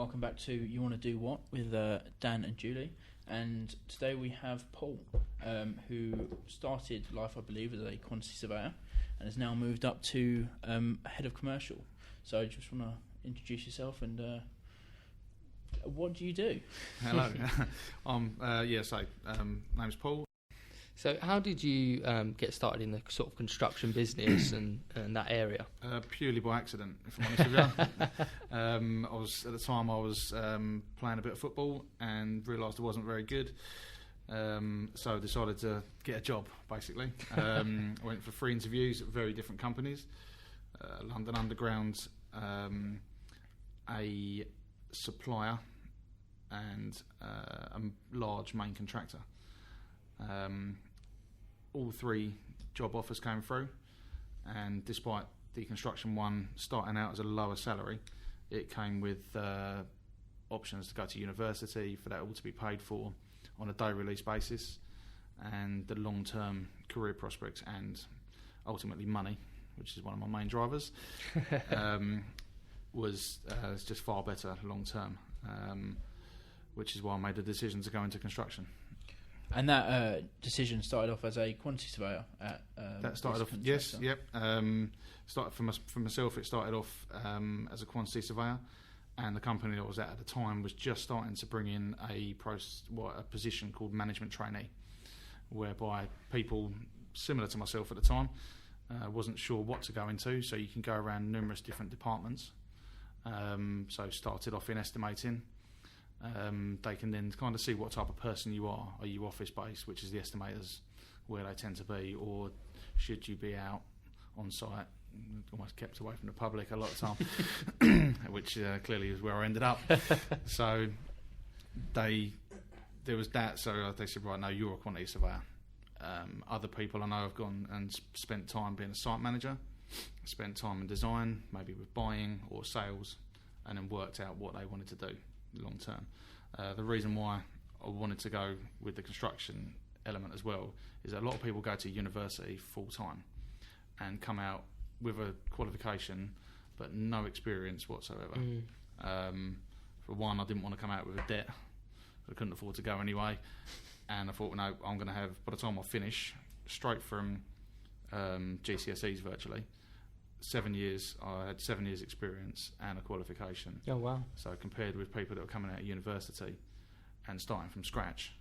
welcome back to You Want to Do What with Dan and Julie. And today we have Paul, who started life, I believe, as a quantity surveyor and has now moved up to head of commercial. So I just want to introduce yourself and what do you do? Hello, name's Paul. So how did you get started in the sort of construction business and that area? Purely by accident, if I'm honest with you. At the time I was playing a bit of football and realised I wasn't very good. So I decided to get a job, basically. I went for 3 interviews at very different companies. London Underground, a supplier and a large main contractor. All 3 job offers came through, and despite the construction one starting out as a lower salary, it came with options to go to university, for that all to be paid for on a day release basis, and the long-term career prospects and ultimately money, which is one of my main drivers, was just far better long-term, which is why I made the decision to go into construction. And that decision started off as a quantity surveyor at that started off, yes, yep. Started for myself. It started off as a quantity surveyor, and the company that I was at the time was just starting to bring in a position called management trainee, whereby people similar to myself at the time wasn't sure what to go into. So you can go around numerous different departments. So started off in estimating. They can then kind of see what type of person you are. Are you office based, which is the estimators where they tend to be, or should you be out on site, almost kept away from the public a lot of time, which clearly is where I ended up. So there was that. So they said, right, no, you're a quantity surveyor. Other people I know have gone and spent time being a site manager, spent time in design, maybe with buying or sales, and then worked out what they wanted to do long term. The reason why I wanted to go with the construction element as well is that a lot of people go to university full time and come out with a qualification but no experience whatsoever. For one, I didn't want to come out with a debt. I couldn't afford to go anyway, and I thought, no, I'm going to have, by the time I finish, straight from GCSEs virtually, 7 years. I had 7 years experience and a qualification. Oh wow. So compared with people that were coming out of university and starting from scratch,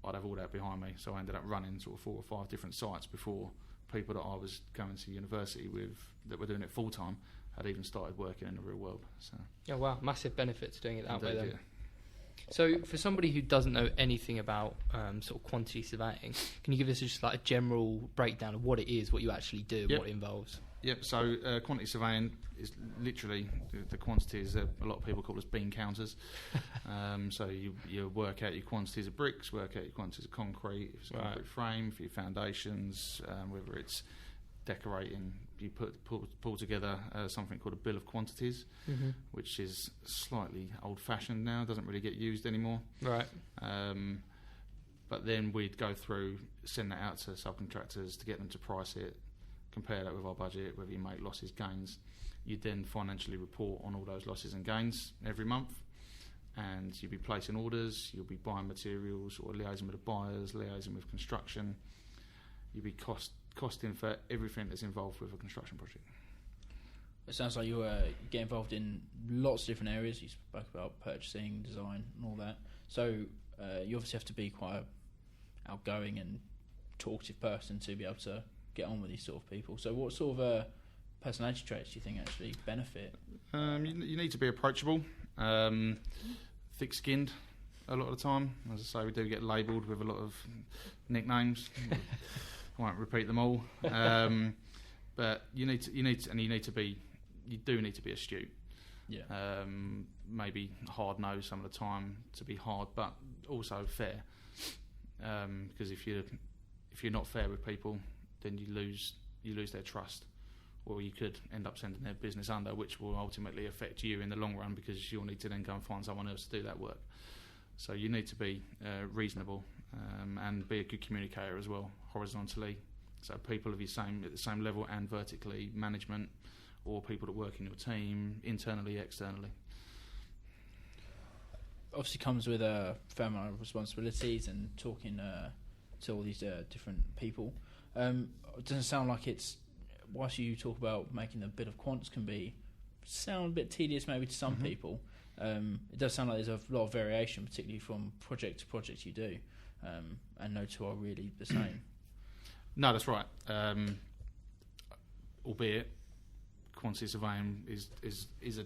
I'd have all that behind me. So I ended up running sort of 4 or 5 different sites before people that I was going to university with that were doing it full time had even started working in the real world. So Oh wow, massive benefit to doing it that way then. Yeah. So for somebody who doesn't know anything about sort of quantity surveying, can you give us just like a general breakdown of what it is, what you actually do, what it involves? Yep, so quantity surveying is literally the quantities that a lot of people call as bean counters. So you work out your quantities of bricks, work out your quantities of concrete, if it's a concrete frame, for your foundations, whether it's decorating. You pull together something called a bill of quantities, which is slightly old-fashioned now, doesn't really get used anymore. Right. But then we'd go through, send that out to subcontractors to get them to price it, compare that with our budget, whether you make losses, gains. You'd then financially report on all those losses and gains every month, and you'll be placing orders, you'll be buying materials or liaising with the buyers, liaising with construction. You'll be costing for everything that's involved with a construction project. It sounds like you get involved in lots of different areas. You spoke about purchasing, design and all that. So you obviously have to be quite an outgoing and talkative person to be able to get on with these sort of people. So what sort of personality traits do you think actually benefit? You need to be approachable, thick-skinned a lot of the time. As I say, we do get labelled with a lot of nicknames. I won't repeat them all, but you do need to be astute. Yeah. Maybe hard-nosed some of the time to be hard, but also fair. Because if you're not fair with people, then you lose their trust, or you could end up sending their business under, which will ultimately affect you in the long run because you'll need to then go and find someone else to do that work. So you need to be reasonable and be a good communicator as well, horizontally. So people of at the same level and vertically, management or people that work in your team, internally, externally. obviously comes with a fair amount of responsibilities and talking to all these different people. It doesn't sound like it's, whilst you talk about making a bit of quants can sound a bit tedious maybe to some people, it does sound like there's a lot of variation, particularly from project to project you do, and no two are really the same. No, that's right. Albeit, quantity surveying is a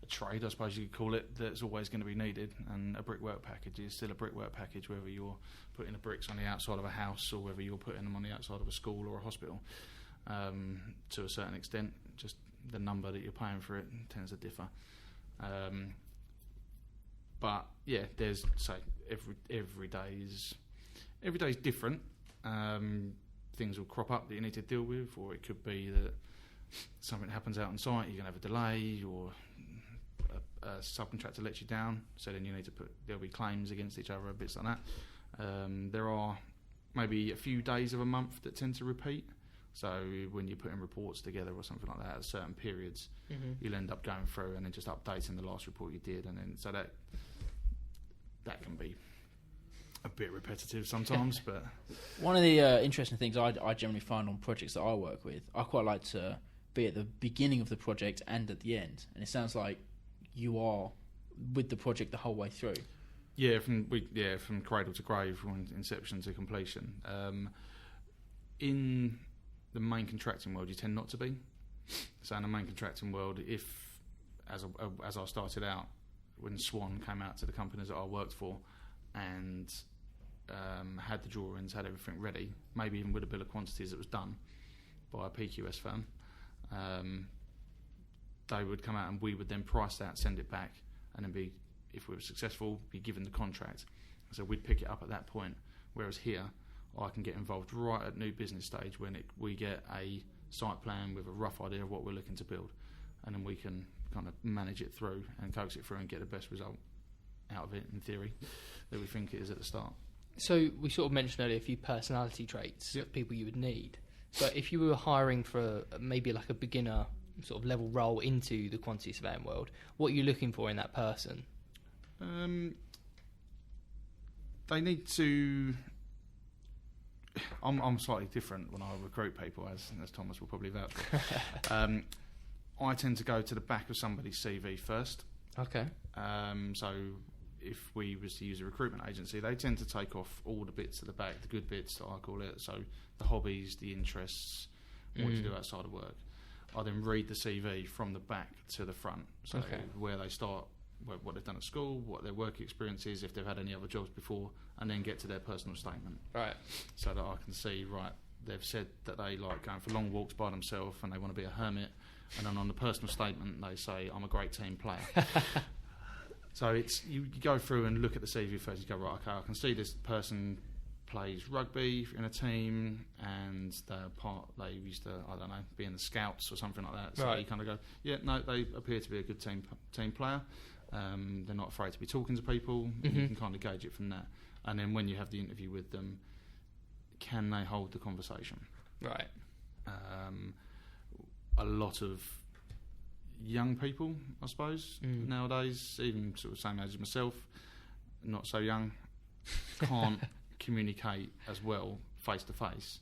trade, I suppose you could call it, that's always going to be needed, and a brickwork package is still a brickwork package, whether you're putting the bricks on the outside of a house or whether you're putting them on the outside of a school or a hospital. To a certain extent, just the number that you're paying for it tends to differ. But yeah, there's every day is different. Things will crop up that you need to deal with, or it could be that something happens out on site, you're going to have a delay, or a subcontractor lets you down, so then you need to there'll be claims against each other, bits like that. There are maybe a few days of a month that tend to repeat, so when you're putting reports together or something like that at certain periods, you'll end up going through and then just updating the last report you did, and then so that can be a bit repetitive sometimes. But one of the interesting things I generally find on projects that I work with, I quite like to be at the beginning of the project and at the end, and it sounds like you are with the project the whole way through. Yeah, from cradle to grave, from inception to completion. In the main contracting world, you tend not to be. So in the main contracting world, as I started out, when Swan came out to the companies that I worked for, and had the drawings, had everything ready, maybe even with a bill of quantities that was done by a PQS firm, they would come out and we would then price that, send it back, and then if we were successful, be given the contract. So we'd pick it up at that point. Whereas here, I can get involved right at new business stage when we get a site plan with a rough idea of what we're looking to build, and then we can kind of manage it through and coax it through and get the best result out of it, in theory, that we think it is at the start. So we sort of mentioned earlier a few personality traits of people you would need. But if you were hiring for maybe like a beginner sort of level role into the quantity surveying world, what are you looking for in that person? They need to. I'm slightly different when I recruit people, as Thomas will probably vouch for. I tend to go to the back of somebody's CV first. Okay. So if we was to use a recruitment agency, they tend to take off all the bits at the back, the good bits that I call it. So the hobbies, the interests, what you do outside of work. I then read the CV from the back to the front. So where they start, what they've done at school, what their work experience is, if they've had any other jobs before, and then get to their personal statement. Right. So that I can see, right, they've said that they like going for long walks by themselves and they want to be a hermit. And then on the personal statement, they say, I'm a great team player. So it's you go through and look at the CV first. You go, right, okay, I can see this person plays rugby in a team, and they used to, I don't know, be in the scouts or something like that. So you kind of go, yeah, no, they appear to be a good team player. They're not afraid to be talking to people. You can kind of gauge it from that. And then when you have the interview with them, can they hold the conversation? Right. A lot of young people, I suppose, nowadays, even sort of same age as myself, not so young, can't communicate as well face to face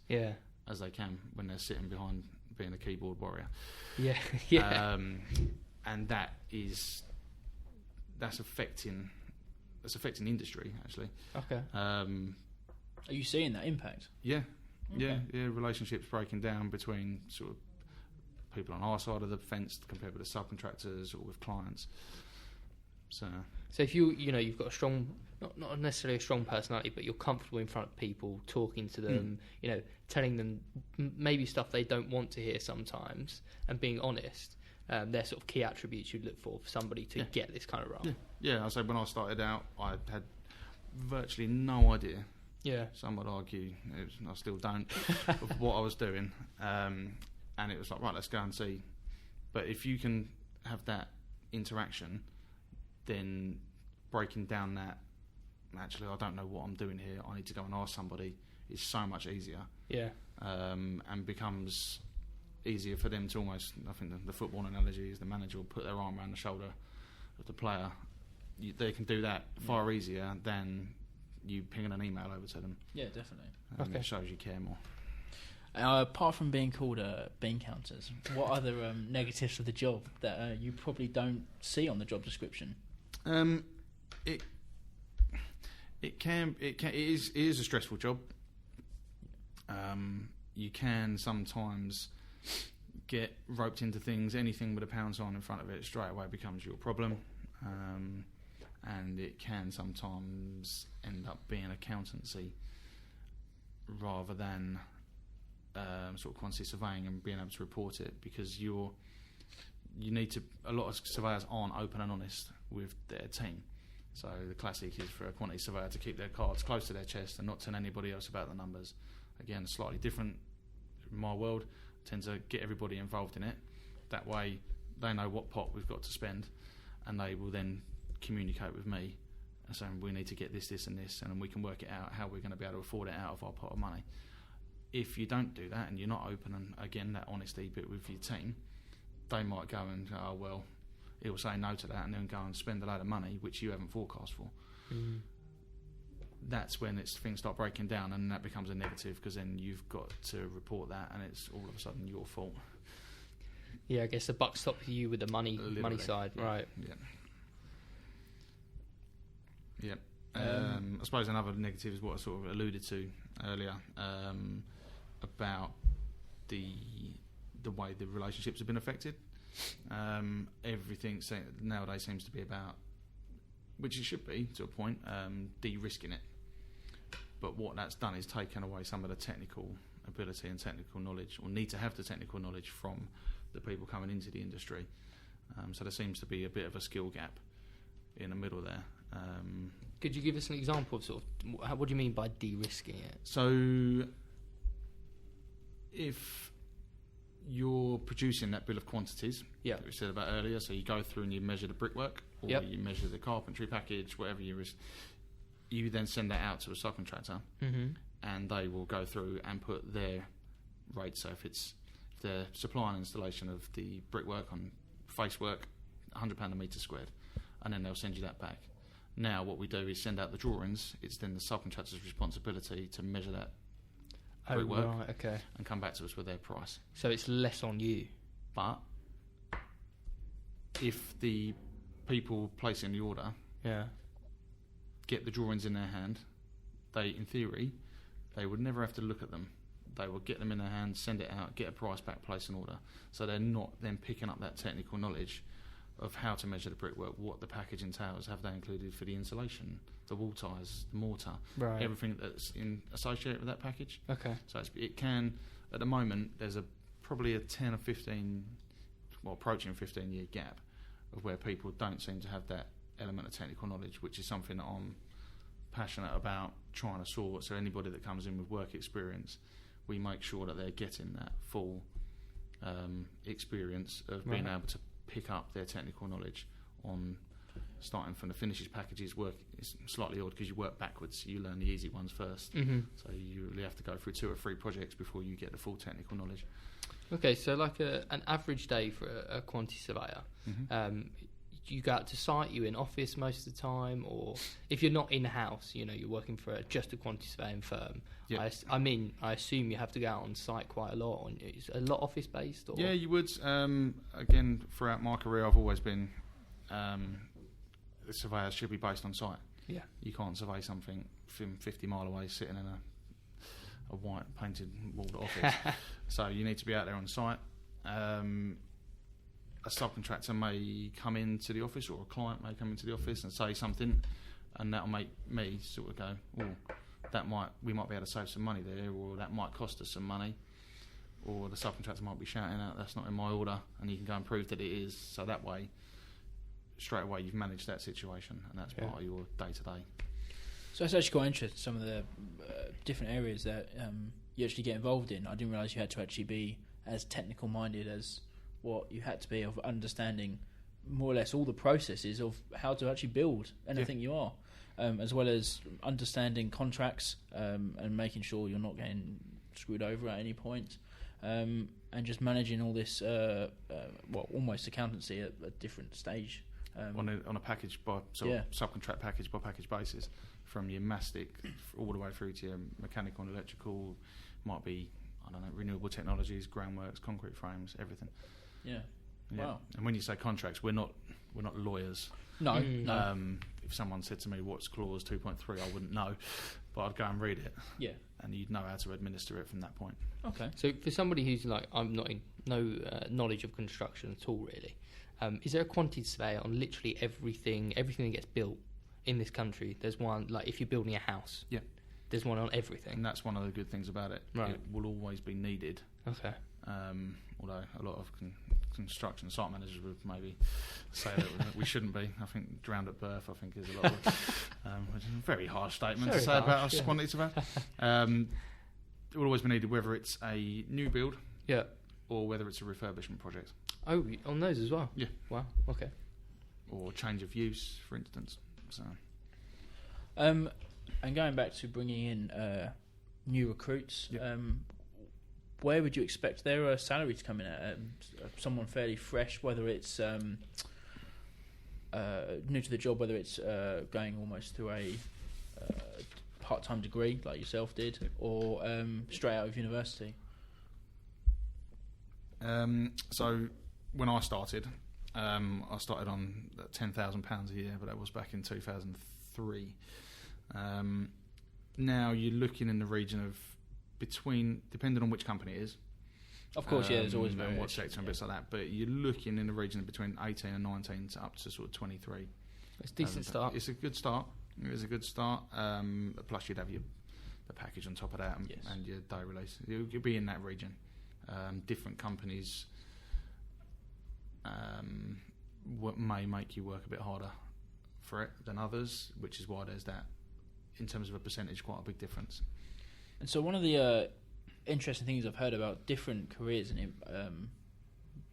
as they can when they're sitting behind being a keyboard warrior. Yeah. And that's affecting the industry, actually. Okay. Are you seeing that impact? Yeah. Okay. Yeah. Relationships breaking down between sort of people on our side of the fence compared with the subcontractors or with clients. So if you've got a strong, not necessarily a strong personality, but you're comfortable in front of people, talking to them, telling them maybe stuff they don't want to hear sometimes, and being honest. They're sort of key attributes you'd look for somebody to get this kind of role. Yeah, I say when I started out, I had virtually no idea. Yeah, some would argue, I still don't, of what I was doing. And it was like, right, let's go and see. But if you can have that interaction, then breaking down that, actually, I don't know what I'm doing here, I need to go and ask somebody, is so much easier. Yeah. And becomes easier for them to almost, I think the football analogy is the manager will put their arm around the shoulder of the player they can do that far easier than you pinging an email over to them. Yeah, definitely. Okay. It shows you care more. Apart from being called bean counters, what other negatives of the job that you probably don't see on the job description? It is a stressful job. You can sometimes get roped into things. Anything with a pound sign in front of it straight away becomes your problem, and it can sometimes end up being accountancy rather than sort of quantity surveying and being able to report it, because you need to. A lot of surveyors aren't open and honest with their team. So the classic is for a quantity surveyor to keep their cards close to their chest and not tell anybody else about the numbers. Again, slightly different in my world. I tend to get everybody involved in it. That way they know what pot we've got to spend, and they will then communicate with me and saying we need to get this, this and this, and then we can work it out how we're going to be able to afford it out of our pot of money. If you don't do that and you're not open and, again, that honesty bit with your team, they might go and go, oh, well, he'll say no to that, and then go and spend a load of money which you haven't forecast for. Mm. That's when things start breaking down, and that becomes a negative, because then you've got to report that, and it's all of a sudden your fault. Yeah, I guess the buck stops with you with the money side, yeah. right? Yeah. I suppose another negative is what I sort of alluded to earlier, about the way the relationships have been affected. Everything nowadays seems to be about, which it should be to a point, de-risking it. But what that's done is taken away some of the technical ability and technical knowledge, or need to have the technical knowledge from the people coming into the industry. So there seems to be a bit of a skill gap in the middle there. Could you give us an example of what do you mean by de-risking it? So if you're producing that bill of quantities that we said about earlier, so you go through and you measure the brickwork, or you measure the carpentry package, whatever you then send that out to a subcontractor, and they will go through and put their rate. So if they're supplying installation of the brickwork on face work, £100 a metre squared, and then they'll send you that back. Now what we do is send out the drawings. It's then the subcontractor's responsibility to measure that brickwork and come back to us with their price. So it's less on you. But if the people placing the order get the drawings in their hand, in theory, they would never have to look at them. They will get them in their hand, send it out, get a price back, place an order. So they're not then picking up that technical knowledge of how to measure the brickwork, what the package entails, have they included for the insulation, the wall ties, the mortar, everything that's associated with that package. Okay. So it can, at the moment, there's probably a 10 or 15, well, approaching 15-year gap of where people don't seem to have that element of technical knowledge, which is something that I'm passionate about trying to sort. So anybody that comes in with work experience, we make sure that they're getting that full experience of being able to pick up their technical knowledge on starting from the finishes packages. Work is slightly odd because you work backwards. You learn the easy ones first. So you really have to go through 2 or 3 projects before you get the full technical knowledge. Okay, so like an average day for a quantity surveyor, you go out to site, you in office most of the time, or if you're not in-house, you're working for just a quantity surveying firm. I assume you have to go out on site quite a lot. Is a lot office-based? Or? Yeah, you would. Again, throughout my career, I've always been the surveyor should be based on site. Yeah. You can't survey something from 50 mile away sitting in a white painted walled office. So you need to be out there on site. A subcontractor may come into the office, or a client may come into the office and say something, and that'll make me sort of go, oh, we might be able to save some money there, or that might cost us some money, or the subcontractor might be shouting out, that's not in my order, and you can go and prove that it is. So that way, straight away, you've managed that situation, and that's part of your day-to-day. So it's actually quite interesting, some of the different areas that you actually get involved in. I didn't realise you had to actually be as technical minded as what you had to be, of understanding more or less all the processes of how to actually build anything you are, as well as understanding contracts and making sure you're not getting screwed over at any point, and just managing all this, almost accountancy at a different stage. on a package by subcontract package by package basis, from your mastic all the way through to your mechanical and electrical. Might be, I don't know, renewable technologies, groundworks, concrete frames, everything. Yeah. Yeah. Wow. And when you say contracts, we're not lawyers. No, no. If someone said to me, what's clause 2.3, I wouldn't know, but I'd go and read it. Yeah. And you'd know how to administer it from that point. Okay. So for somebody who's like, I'm not in no knowledge of construction at all, really, is there a quantity surveyor on literally everything that gets built in this country? There's one, like if you're building a house. Yeah. There's one on everything. And that's one of the good things about it. Right. It will always be needed. Okay. Although a lot of construction site managers would maybe say that we shouldn't be. I think drowned at birth, I think, is a lot of, which is a very harsh statement to say about us quantity surveyor. It will always be needed, whether it's a new build or whether it's a refurbishment project. Oh, on those as well? Yeah. Wow, okay. Or change of use, for instance. So. And going back to bringing in new recruits, where would you expect their salary to come in at? Someone fairly fresh, whether it's new to the job, whether it's going almost through a part-time degree like yourself did, or straight out of university? So when I started on £10,000 a year, but that was back in 2003. Now you're looking in the region of between, depending on which company it is. Of course, there's always and what sector and bits like that. But you're looking in the region of between 18 and 19 to up to sort of 23. It's a decent start. It's a good start. It is a good start. Plus, you'd have the package on top of that and your day release. You'll be in that region. Different companies may make you work a bit harder for it than others, which is why there's that, in terms of a percentage, quite a big difference. And so one of the interesting things I've heard about different careers, and it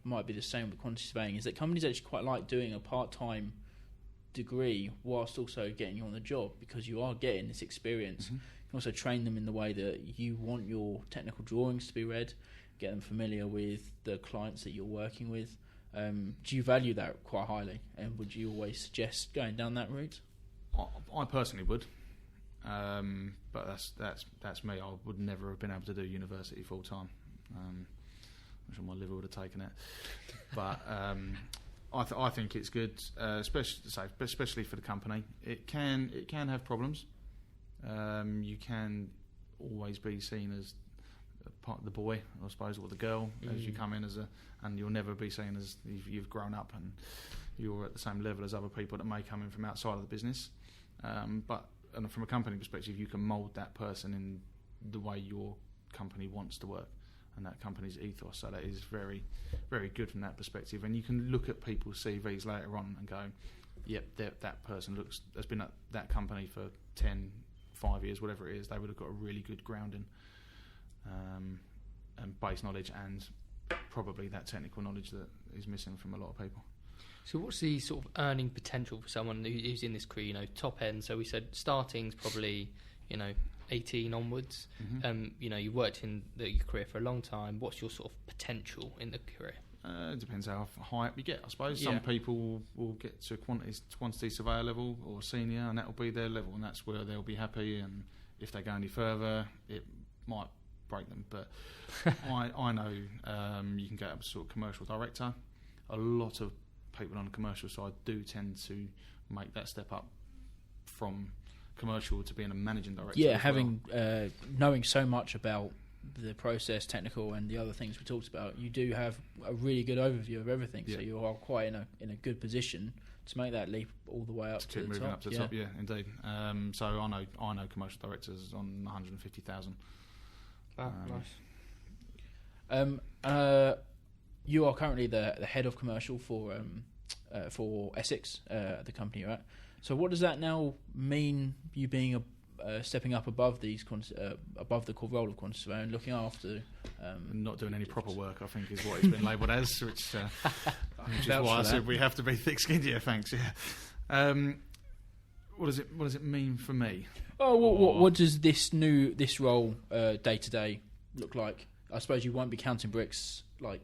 might be the same with quantity surveying, is that companies actually quite like doing a part-time degree whilst also getting you on the job, because you are getting this experience. Mm-hmm. You can also train them in the way that you want your technical drawings to be read, get them familiar with the clients that you're working with. Do you value that quite highly, and would you always suggest going down that route? I personally would. But that's me. I would never have been able to do university full time. I'm sure my liver would have taken it. But I think it's good, especially for the company. It can have problems. You can always be seen as part of the boy, I suppose, or the girl as you come in and you'll never be seen as you've grown up and you're at the same level as other people that may come in from outside of the business. But and from a company perspective, you can mould that person in the way your company wants to work and that company's ethos. So that is very, very good from that perspective. And you can look at people's CVs later on and go, yep, that person has been at that company for 10, 5 years, whatever it is. They would have got a really good grounding and base knowledge, and probably that technical knowledge that is missing from a lot of people. So what's the sort of earning potential for someone who's in this career, top end? So we said starting's probably, 18 onwards. Mm-hmm. You've worked in your career for a long time. What's your sort of potential in the career? It depends how high up you get, I suppose. Some people will get to quantity surveyor level or senior, and that will be their level, and that's where they'll be happy. And if they go any further, it might break them. But I know you can get up to sort of commercial director. A lot of people on the commercial side do tend to make that step up from commercial to being a managing director. Yeah, having knowing so much about the process, technical, and the other things we talked about, you do have a really good overview of everything. Yeah. So you are quite in a good position to make that leap all the way up to the top. Moving up to the top, yeah, indeed. So I know commercial directors on 150,000. Wow, nice. You are currently the head of commercial for Essex, the company you're at. So what does that now mean? You being stepping up above above the core role of quantity surveyor and looking after, not doing any proper work, I think, is what it's been labelled as, which is why I said we have to be thick-skinned. Yeah, thanks. Yeah. What does it mean for me? Oh, what does this role day to day look like? I suppose you won't be counting bricks like.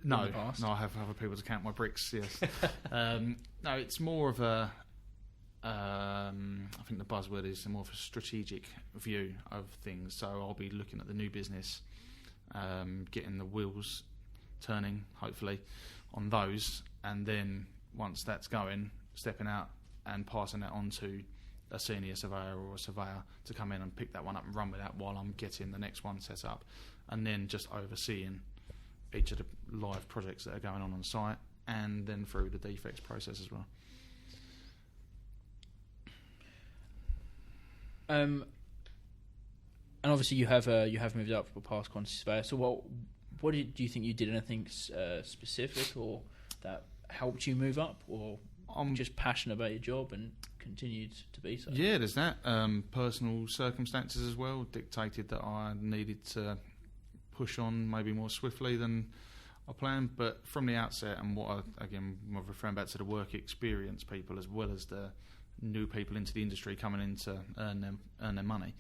No, I have other people to count my bricks. Yes, No, it's more of a. I think the buzzword is more of a strategic view of things. So I'll be looking at the new business, getting the wheels turning, hopefully, on those, and then once that's going, stepping out and passing that on to a senior surveyor or a surveyor to come in and pick that one up and run with that while I'm getting the next one set up, and then just overseeing each of the live projects that are going on site, and then through the defects process as well. And obviously you have moved up for past quantity surveyor. So what do you think you did? Anything specific or that helped you move up, or I'm just passionate about your job and continued to be so? Yeah, there's that. Personal circumstances as well dictated that I needed to push on maybe more swiftly than I planned. But from the outset, and I'm referring back to the work experience people as well as the new people into the industry coming in to earn their money,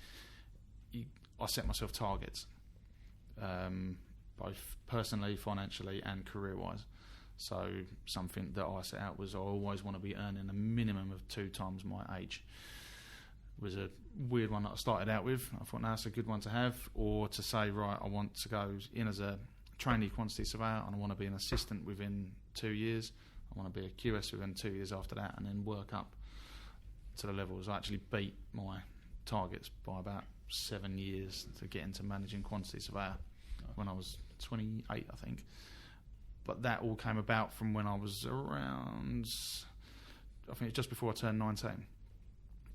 I set myself targets, both personally, financially and career-wise. So something that I set out was I always want to be earning a minimum of 2 times my age. It was a weird one that I started out with. I thought, no, that's a good one to have. Or to say, right, I want to go in as a trainee quantity surveyor and I want to be an assistant within 2 years. I want to be a QS within 2 years after that, and then work up to the levels. I actually beat my targets by about 7 years to get into managing quantity surveyor when I was 28, I think. But that all came about from when I was around, I think it's just before I turned 19.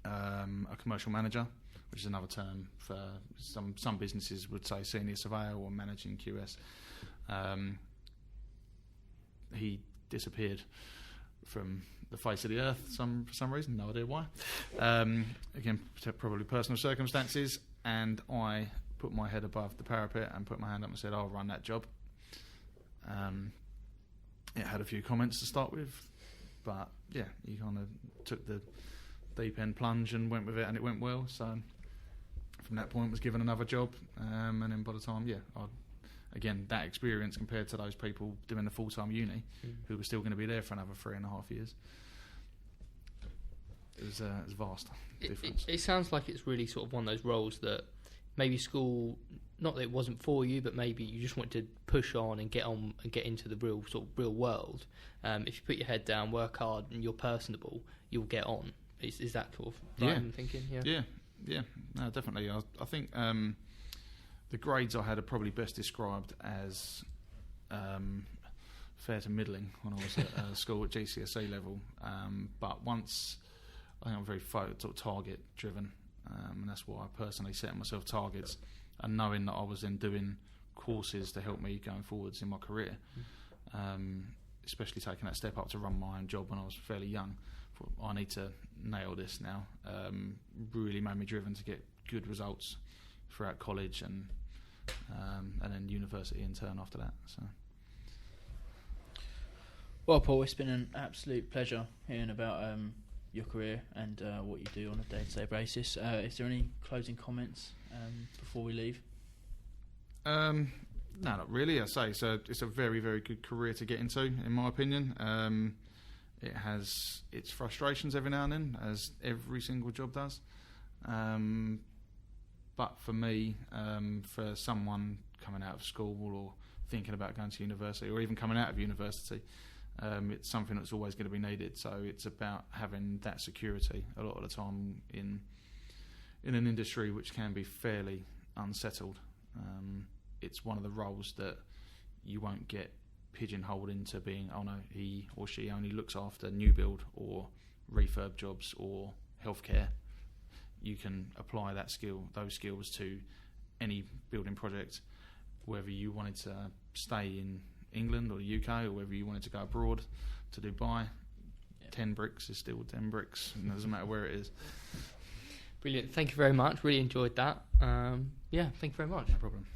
A commercial manager, which is another term for some businesses would say senior surveyor or managing QS. He disappeared from the face of the earth for some reason, no idea why. Again, probably personal circumstances, and I put my head above the parapet and put my hand up and said, I'll run that job. It had a few comments to start with, but yeah, you kind of took the deep end plunge and went with it, and it went well. So from that point was given another job, and then by the time, again, that experience compared to those people doing the full-time uni who were still going to be there for another 3.5 years, it was vast difference. It sounds like it's really sort of one of those roles that maybe school, not that it wasn't for you, but maybe you just want to push on and get into the real world. If you put your head down, work hard, and you're personable, you'll get on. Is that sort of right in thinking? Yeah. No, definitely. I think the grades I had are probably best described as fair to middling when I was at school at GCSE level. But once, I think I'm very target driven, and that's why I personally set myself targets, and knowing that I was then doing courses to help me going forwards in my career, especially taking that step up to run my own job when I was fairly young. I need to nail this now. Really made me driven to get good results throughout college and then university in turn after that. So, well, Paul, it's been an absolute pleasure hearing about your career and what you do on a day-to-day basis. Is there any closing comments before we leave? No, not really. I say so. It's a very, very good career to get into, in my opinion. It has its frustrations every now and then, as every single job does. But for me, for someone coming out of school or thinking about going to university, or even coming out of university, it's something that's always going to be needed. So it's about having that security a lot of the time in an industry which can be fairly unsettled. It's one of the roles that you won't get pigeonholed into being, oh no, he or she only looks after new build or refurb jobs or healthcare. You can apply those skills to any building project, whether you wanted to stay in England or the UK, or whether you wanted to go abroad to Dubai. 10 bricks is still 10 bricks, and it doesn't matter where it is. Brilliant. Thank you very much. Really enjoyed that. Thank you very much. No problem.